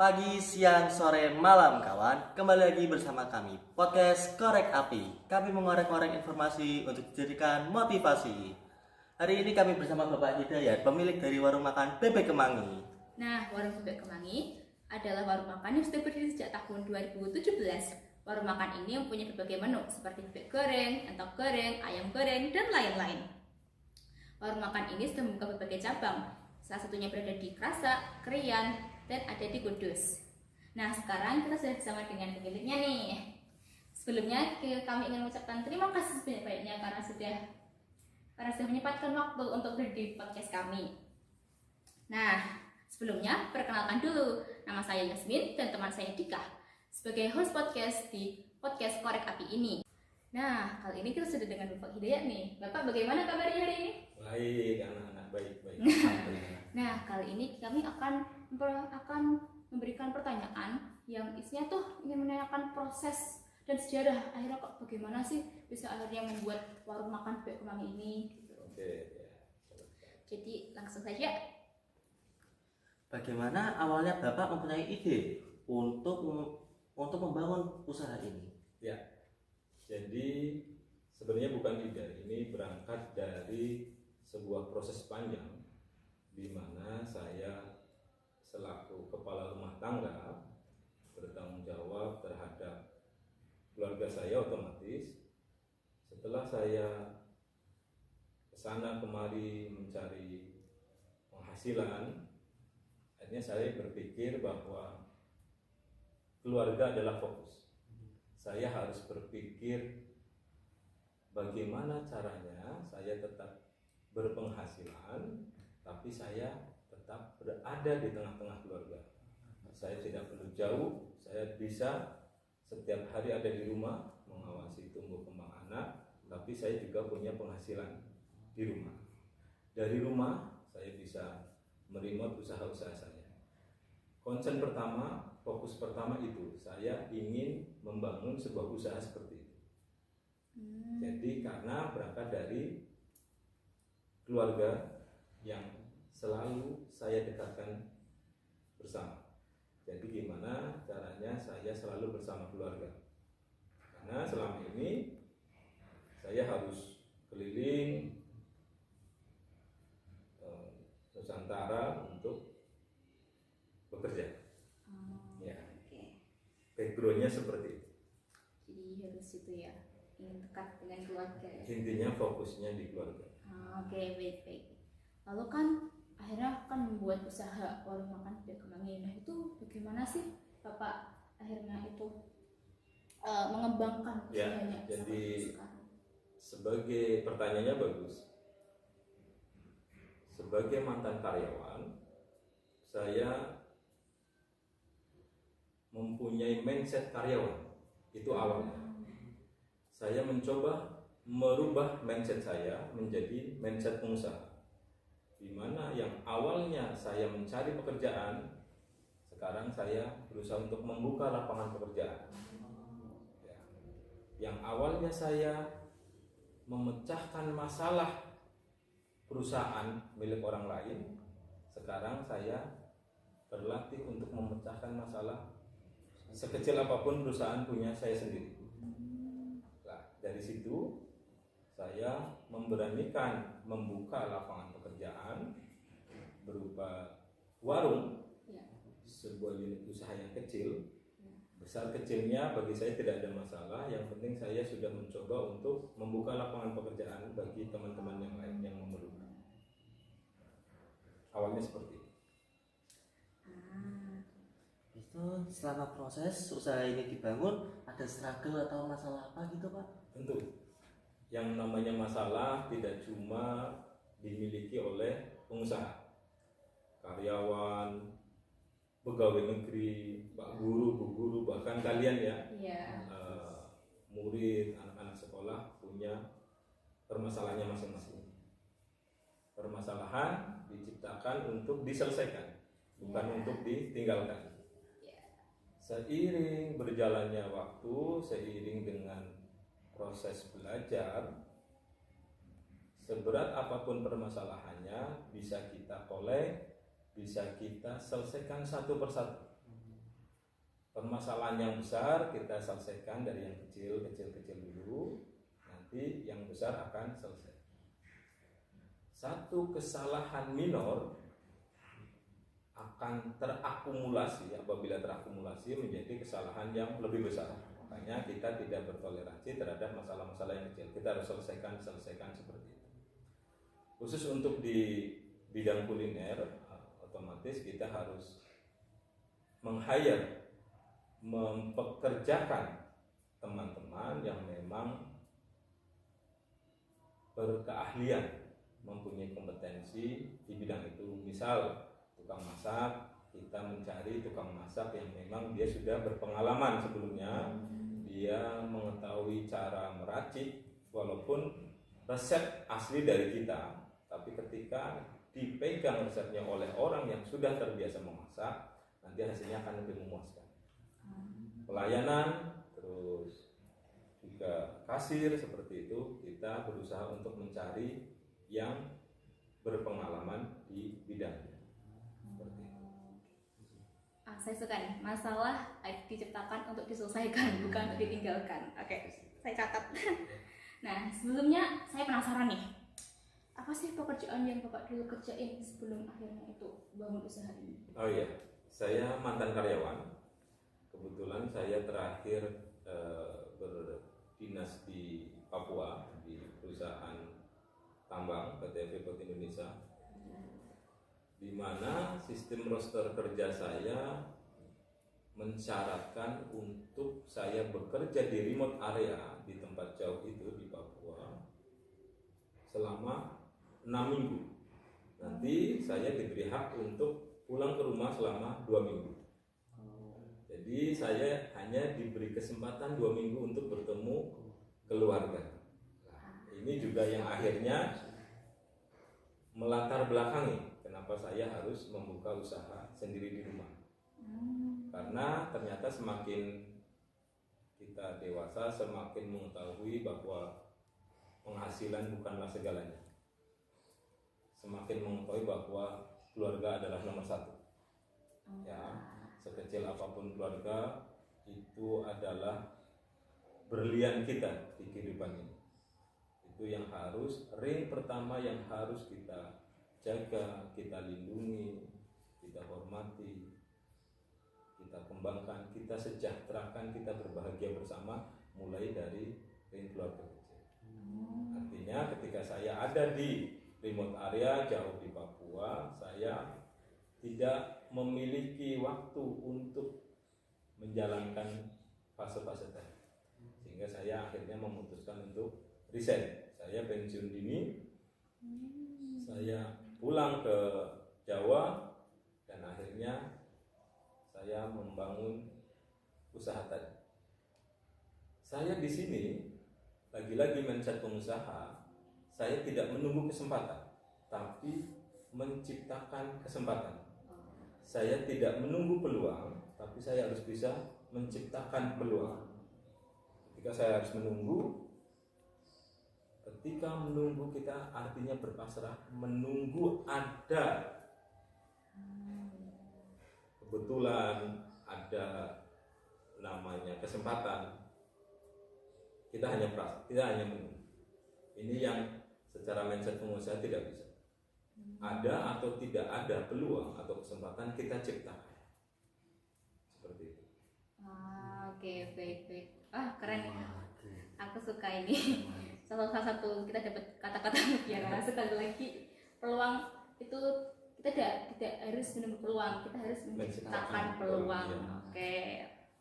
Pagi, siang, sore, malam kawan. Kembali lagi bersama kami Podcast Korek Api. Kami mengorek-ngorek informasi untuk dijadikan motivasi. Hari ini kami bersama Bapak Hidayat, pemilik dari warung makan Bebek Kemangi. Nah, warung Bebek Kemangi adalah warung makan yang sudah berdiri sejak tahun 2017. Warung makan ini mempunyai berbagai menu seperti bebek goreng, entok goreng, ayam goreng, dan lain-lain. Warung makan ini sudah membuka berbagai cabang. Salah satunya berada di Krasa, Krian, dan ada di Kudus. Nah, sekarang kita sudah bersama dengan pemiliknya nih. Sebelumnya kami ingin mengucapkan terima kasih sebanyak-banyaknya karena sudah menyempatkan waktu untuk berada di podcast kami. Nah, sebelumnya perkenalkan dulu, nama saya Yasmin dan teman saya Dika sebagai host podcast di podcast Korek Api ini. Nah, kali ini kita sudah dengan Bapak Hidayat nih. Bapak, bagaimana kabarnya hari ini? Baik, anak-anak baik. Nah, kali ini kami akan memberikan pertanyaan yang isinya tuh ingin menanyakan proses dan sejarah akhirnya kok bagaimana sih bisa akhirnya membuat warung makan Bebek Kemangi ini gitu. Oke, ya. Jadi langsung saja. Bagaimana awalnya Bapak mempunyai ide untuk membangun usaha ini? Ya. Jadi sebenarnya bukan ide, ini berangkat dari sebuah proses panjang di mana saya selaku kepala rumah tangga bertanggung jawab terhadap keluarga saya. Otomatis setelah saya kesana kemari mencari penghasilan, akhirnya saya berpikir bahwa keluarga adalah fokus. Saya harus berpikir bagaimana caranya saya tetap berpenghasilan, tapi saya tetap berada di tengah-tengah keluarga. Saya tidak perlu jauh, saya bisa setiap hari ada di rumah mengawasi tumbuh kembang anak, tapi saya juga punya penghasilan di rumah. Dari rumah saya bisa meremote usaha-usaha saya. Concern pertama, fokus pertama itu saya ingin membangun sebuah usaha seperti itu. Jadi karena berangkat dari keluarga yang selalu saya dekatkan bersama. Jadi gimana caranya saya selalu bersama keluarga? Karena selama ini saya harus keliling Nusantara untuk bekerja. Ya. Oke. Backgroundnya seperti itu. Jadi harus itu ya, ingin dekat dengan keluarga ya. Intinya fokusnya di keluarga. Oke, baik. Lalu kan akhirnya kan membuat usaha warung makan Bebek Kemangi. Nah, itu bagaimana sih Bapak akhirnya itu mengembangkan Ya, usahanya jadi sampai sekarang? sebagai pertanyaannya bagus. Sebagai mantan karyawan, saya mempunyai mindset karyawan. Itu awalnya. Saya mencoba merubah mindset saya menjadi mindset pengusaha. Di mana yang awalnya saya mencari pekerjaan, sekarang saya berusaha untuk membuka lapangan pekerjaan. Ya. Yang awalnya saya memecahkan masalah perusahaan milik orang lain, sekarang saya berlatih untuk memecahkan masalah sekecil apapun perusahaan punya saya sendiri. Nah, dari situ saya memberanikan membuka lapangan pekerjaan berupa warung, sebuah unit usaha yang kecil. Besar kecilnya bagi saya tidak ada masalah, yang penting saya sudah mencoba untuk membuka lapangan pekerjaan bagi teman-teman yang lain yang memerlukan. Awalnya seperti itu. Itu selama proses usaha ini dibangun ada struggle atau masalah apa gitu Pak? Tentu yang namanya masalah tidak cuma dimiliki oleh pengusaha, karyawan, pegawai negeri, pak guru, bu guru, bahkan kalian ya, murid, anak-anak sekolah punya permasalahannya masing-masing. Permasalahan diciptakan untuk diselesaikan, bukan untuk ditinggalkan. Seiring berjalannya waktu, seiring dengan proses belajar, seberat apapun permasalahannya bisa kita kolek, bisa kita selesaikan satu persatu. permasalahan yang besar kita selesaikan dari yang kecil dulu, nanti yang besar akan selesai. Satu kesalahan minor akan terakumulasi, apabila terakumulasi menjadi kesalahan yang lebih besar. Makanya kita tidak bertoleransi terhadap masalah-masalah yang kecil. Kita harus selesaikan seperti itu. Khusus untuk di bidang kuliner, otomatis kita harus meng-hire, mempekerjakan teman-teman yang memang berkeahlian, mempunyai kompetensi di bidang itu. Misal tukang masak, kita mencari tukang masak yang memang dia sudah berpengalaman sebelumnya, dia mengetahui cara meracik, walaupun resep asli dari kita, tapi ketika dipegang resepnya oleh orang yang sudah terbiasa memasak, nanti hasilnya akan lebih memuaskan. Pelayanan, terus juga kasir seperti itu, kita berusaha untuk mencari yang berpengalaman di bidangnya. Seperti itu. Saya suka nih, masalah diciptakan untuk diselesaikan, bukan untuk ditinggalkan. Oke, saya catat. Nah, sebelumnya saya penasaran nih, apa sih pekerjaan yang Bapak dulu kerjain sebelum akhirnya itu bangun usaha ini? Oh iya, saya mantan karyawan. Kebetulan saya terakhir berdinas di Papua di perusahaan tambang PT Freeport Indonesia, di mana sistem roster kerja saya mensyaratkan untuk saya bekerja di remote area di tempat jauh itu di Papua selama 6 minggu. Nanti saya diberi hak untuk pulang ke rumah selama 2 minggu. Jadi saya hanya diberi kesempatan 2 minggu untuk bertemu keluarga. Nah, ini juga yang akhirnya melatar belakangi kenapa saya harus membuka usaha sendiri di rumah. Karena ternyata semakin kita dewasa, semakin mengetahui bahwa penghasilan bukanlah segalanya. Semakin mengetahui bahwa keluarga adalah nomor satu. Ya, sekecil apapun keluarga itu adalah berlian kita di kehidupan ini. Itu yang harus, ring pertama yang harus kita jaga, kita lindungi, kita hormati, kita kembangkan, kita sejahterakan, kita berbahagia bersama, mulai dari ring keluarga kecil. Artinya ketika saya ada di remote area jauh di Papua, saya tidak memiliki waktu untuk menjalankan fase-fase tadi, sehingga saya akhirnya memutuskan untuk resign. Saya pensiun dini, saya pulang ke Jawa, dan akhirnya saya membangun usaha tadi. Saya di sini lagi-lagi mindset pengusaha. Saya tidak menunggu kesempatan, tapi menciptakan kesempatan. Saya tidak menunggu peluang, tapi saya harus bisa menciptakan peluang. Ketika saya harus menunggu, ketika menunggu kita artinya berpasrah, menunggu ada kebetulan, ada namanya kesempatan, kita hanya menunggu. Ini yang secara mindset pengusaha tidak bisa. Ada atau tidak ada peluang atau kesempatan, kita ciptakan. Seperti itu. Oke, baik. Keren. Aku suka ini. Salah satu kita dapat kata-kata mutiara. Sekali lagi, peluang itu kita tidak harus menunggu peluang, kita harus menciptakan peluang. Oke,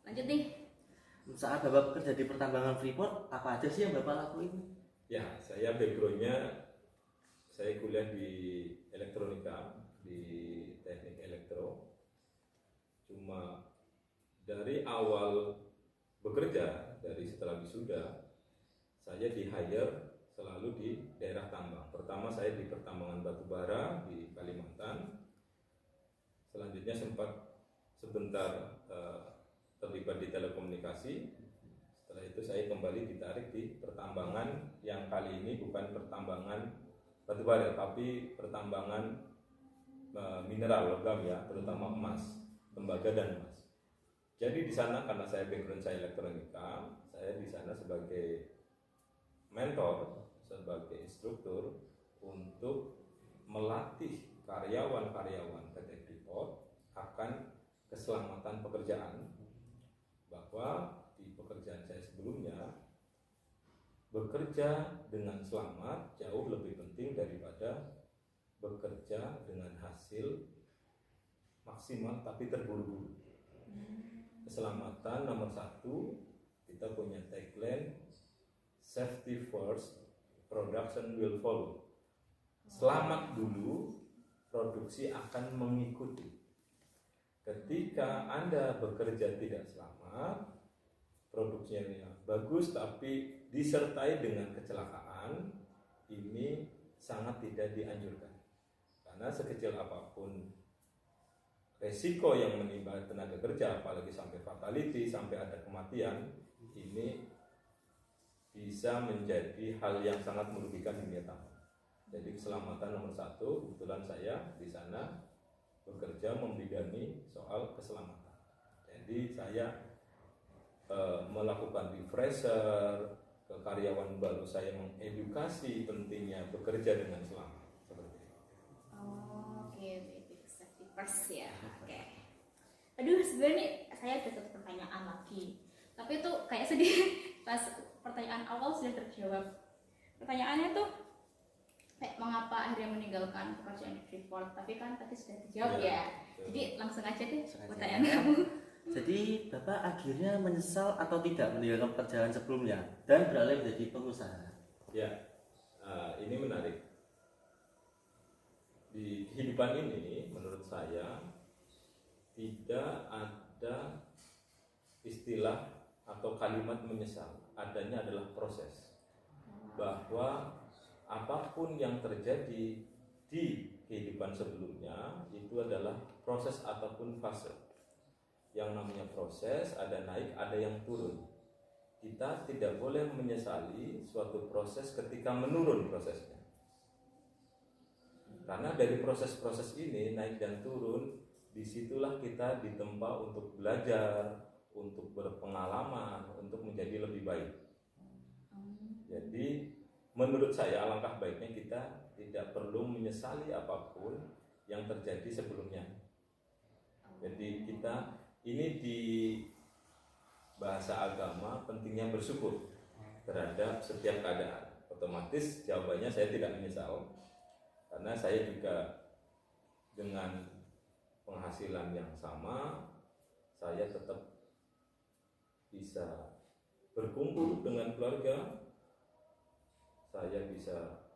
lanjut nih. Saat Bapak bekerja di pertambangan Freeport, apa aja sih yang Bapak lakuin? Ya, saya backgroundnya, saya kuliah di elektronika, di teknik elektro. Cuma dari awal bekerja, dari setelah wisuda, saya di-hire selalu di daerah tambang. Pertama saya di pertambangan batu bara di Kalimantan. Selanjutnya sempat sebentar terlibat di telekomunikasi. Setelah itu saya kembali ditarik di pertambangan yang kali ini bukan pertambangan batu bara, tapi pertambangan mineral logam ya, terutama emas, tembaga dan emas. Jadi di sana karena saya background saya elektronika, saya di sana sebagai mentor, sebagai instruktur untuk melatih karyawan-karyawan PT Freeport akan keselamatan pekerjaan, bahwa di pekerjaan saya sebelumnya bekerja dengan selamat jauh lebih penting daripada bekerja dengan hasil maksimal tapi terburu-buru. Keselamatan nomor satu, kita punya tagline safety first, production will follow. Selamat dulu, produksi akan mengikuti. Ketika Anda bekerja tidak selamat, produksinya bagus tapi disertai dengan kecelakaan, ini sangat tidak dianjurkan. Karena sekecil apapun resiko yang menimpa tenaga kerja, apalagi sampai fatality, sampai ada kematian, ini bisa menjadi hal yang sangat merugikan dunia tamu. Jadi keselamatan nomor satu. Kebetulan saya di sana bekerja membidangi soal keselamatan. Jadi saya melakukan refresher ke karyawan baru, saya mengedukasi pentingnya bekerja dengan selamat. Seperti itu. Oke, safety first ya. Oke. Aduh, sebenarnya nih saya ada satu pertanyaan lagi. Tapi itu kayak sedih pas pertanyaan awal sudah terjawab. Pertanyaannya tuh kayak mengapa akhirnya meninggalkan pekerjaan di Freeport, tapi kan tadi sudah dijawab ya. Jadi langsung aja deh pertanyaan kamu. Jadi Bapak akhirnya menyesal atau tidak meninggalkan pekerjaan sebelumnya dan beralih menjadi pengusaha? Ya, ini menarik. Di kehidupan ini menurut saya tidak ada istilah atau kalimat menyesal, adanya adalah proses. Bahwa apapun yang terjadi di kehidupan sebelumnya itu adalah proses ataupun fase. Yang namanya proses, ada naik, ada yang turun. Kita tidak boleh menyesali suatu proses ketika menurun prosesnya. Karena dari proses-proses ini naik dan turun, disitulah kita ditempa untuk belajar, untuk berpengalaman, untuk menjadi lebih baik. Jadi menurut saya alangkah baiknya kita tidak perlu menyesali apapun yang terjadi sebelumnya. Jadi kita ini di bahasa agama pentingnya bersyukur terhadap setiap keadaan. Otomatis jawabannya saya tidak menyesal, karena saya juga dengan penghasilan yang sama, saya tetap bisa berkumpul dengan keluarga, saya bisa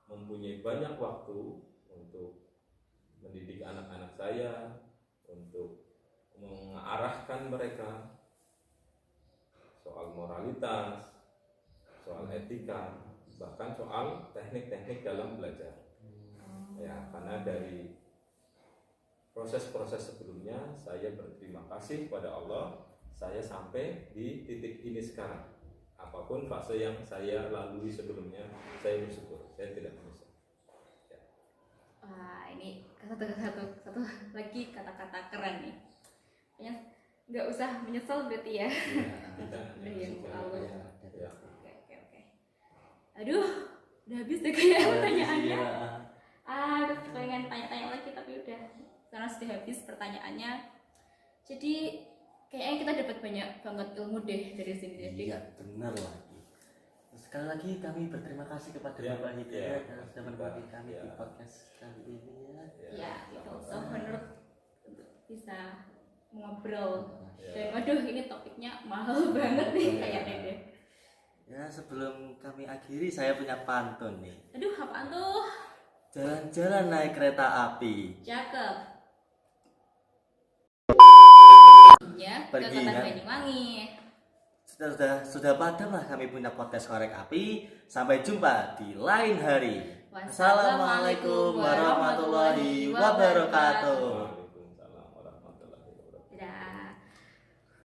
mempunyai banyak waktu untuk mendidik anak-anak saya, untuk mengarahkan mereka soal moralitas, soal etika, bahkan soal teknik-teknik dalam belajar. Ya, karena dari proses-proses sebelumnya saya berterima kasih kepada Allah, saya sampai di titik ini sekarang. Apapun fase yang saya lalui sebelumnya, saya bersyukur, saya tidak menyesal. Ya. Wah, ini satu lagi kata-kata keren nih. Kayaknya nggak usah menyesal berarti ya. Tidak, Udah yang lalu. Ya. Oke. Aduh, udah habis deh kayak pertanyaannya. Iya. Aku pengen tanya-tanya lagi tapi udah karena sudah habis pertanyaannya. Jadi kayaknya kita dapat banyak banget ilmu deh dari sini. Jadi Iya, benar lagi. Sekali lagi kami berterima kasih kepada Ya, Bapak Hidayat ya, yang sudah menemani kami ya. di podcast kali ini ya. ya itu so menurut untuk bisa ngobrol. Ya. Dan waduh ini topiknya mahal banget nih kayaknya deh. Ya, sebelum kami akhiri saya punya pantun nih. Aduh, apaan tuh? Jalan-jalan naik kereta api. Cakep. Ya, ke Pergi, Kota kan? Banyuwangi. Sudah padam lah kami punya podcast Korek Api. Sampai jumpa di lain hari. Wassalamualaikum warahmatullahi wabarakatuh.